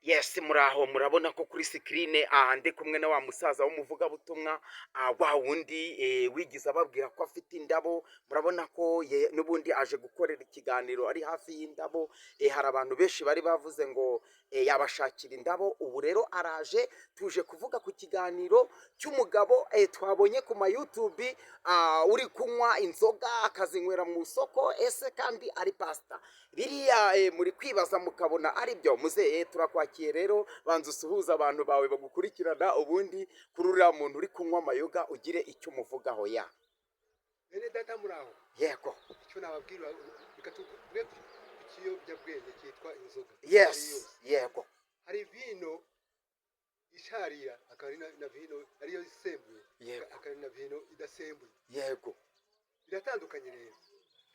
Yes, muraho murabona ko kuri screen ndi kumwe na wa musaza w'umuvugabutumwa wa wundi wigize ababwira ko afite indabo. Murabona ko n'ubundi aje gukorera ikiganiro ari hafi y'indabo. Hari abantu benshi bari bavuze ngo yabashakira indabo. Ubu rero araje tuje kuvuga ku kiganiro cy'umugabo twabonye ku ma YouTube uri kunywa inzoga akazinywera mu soko, ese kandi ari pastor. Biriya muri kwibaza mukabona ari byo muze turakwakiye rero banza usuhuza abantu bawe bagukurikirana, ubundi kuri uriya muntu uri kunywa amayoga ugire icyo umuvugaho. Ya bene data muraho. yego, icyo nababwira reka tuvuge ku kiyobyabwenge cyitwa inzoga. yes, yego, hari vino isharira, akari na vino ariyo isembuye, akari na vino idasembuye. yego, biratandukanye rero.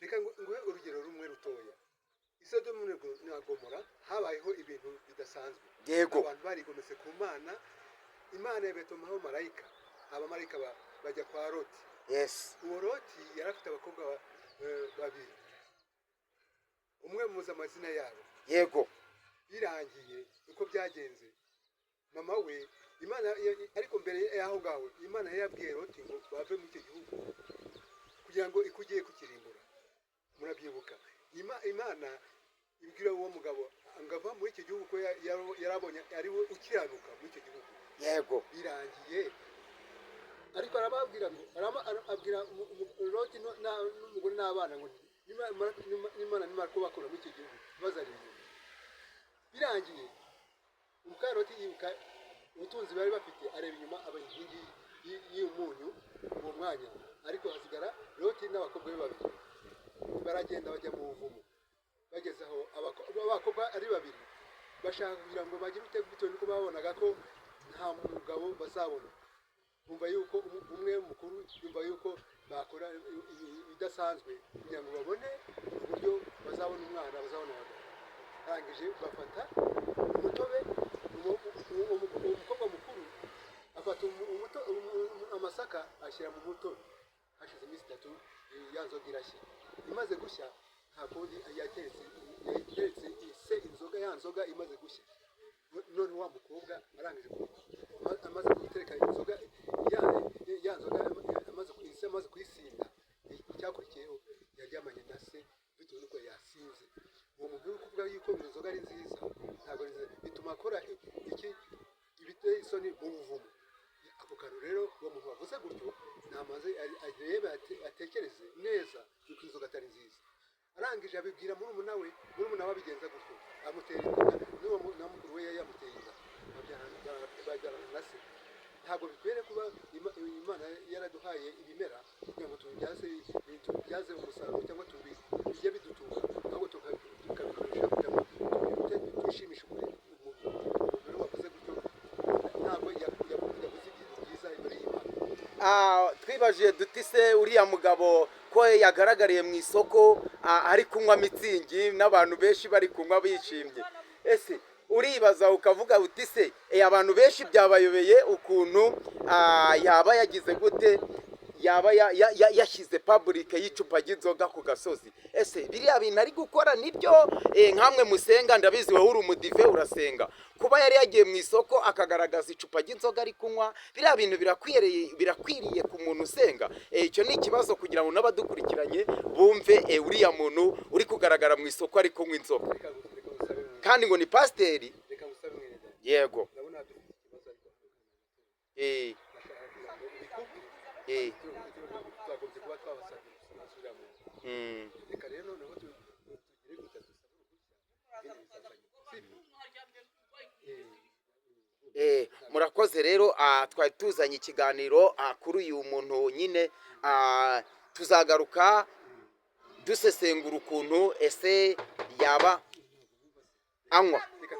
Reka nguhe urugero rumwe rutoya. Isodomu na Gomora habayeho ibintu bidasanzwe. yego, Abantu barigometse ku Mana, Imana yabetomaho marayika, abamarayika bajya kwa Loti. yes, Uwo Loti yari afite abakobwa babiri, umwe muzi amazina yabo. yego, Birangiye uko byagenze, mama we Imana ariko mbere y'aho ngaho Imana yari yabwiye Loti ngo bave mu icyo gihugu kugira ngo ikugiye kukirimbura. Murabyibuka? Imana ibwira uwo mugabo angava muri icyo gihugu ko yarabonye ari we ukiranuka muri icyo gihugu. yego, Birangiye ariko arababwira ngo abwira Loti n'umugore n'abana ngo Imana nimara kubakura muri icyo gihugu bazarimbura. Birangiye Loti yibuka ubutunzi bari bafite, areba inyuma aba inkingi y'umunyu uwo mwanya, ariko hasigara Loti n'abakobwa be babiri. Baragenda bajya mu buvumo. Bageze aho abakobwa ari babiri bashaka kugira ngo bagire bitewe nuko babonaga ko nta mugabo bazabona. Bumva yuko umwe mukuru yumva yuko bakora ibidasanzwe kugira ngo babone uburyo bazabona umwana, bazabona abagabo. Arangije bafata umutobe, umukobwa mukuru afata amasaka ashyira mu mutobe. Hashize iminsi 3 ya nzoga irashya. Imaze gushya nta kundi yateretse ise inzoga, ya nzoga imaze gushya. None wa mukobwa arangije amaze gutereka inzoga, ya nzoga amaze kuyisinda, icyakurikiyeho yaryamanye na se bitewe nuko yasinze. Uwo muntu uri kuvuga yuko inzoga ari nziza ntabwo bituma akora iki ibiteye isoni mu buvumo. Ako kantu rero uwo muntu wavuze gutyo namaze arebe atekereze neza yuko inzoga atari nziza. Arangije abibwira murumuna we abigenza gutyo, amutera inda na mukuru we yamuteye inda, babyarana na se. Ntabwo bikwiriye kuba Imana yaraduhaye ibimera kugira ngo tubibyaze umusaruro cyangwa bijye bidutunga, ahubwo tukabikoresha kugira ngo twishimishe umuntu rero wavuze gutyo ntabwo yavuze ibintu byiza imbere y'Imana. Twibajije duti se uriya mugabo ko yagaragariye mu isoko ari kunywa mitsingi n'abantu benshi bari kunywa bishimye, ese uribaza ukavuga uti se abantu benshi byabayobeye ukuntu yaba yagize gute, yaba yashyize public y'icupa ry'inzoga ku gasozi. Ese biriya bintu ari gukora nibyo? Nkamwe musenga ndabizi wowe uri umudive urasenga, kuba yari yagiye mu isoko akagaragaza icupa ry'inzoga ari kunywa, biriya bintu birakwiriye ku muntu usenga? Icyo ni ikibazo kugira ngo n'abadukurikiranye bumve uriya muntu uri kugaragara mu isoko ari kunywa inzoga kandi ngo ni pasiteri. Reka musabe mwene data. Yego, Ndabona dufite ikibazo ariko twagombye kuba twabasabye gusubira mu nzu. Reka rero noneho tugire gutya dusaba uruhushya. murakoze rero. Twari tuzanye ikiganiro kuri uyu muntu nyine, tuzagaruka dusesengura ukuntu ese yaba anywa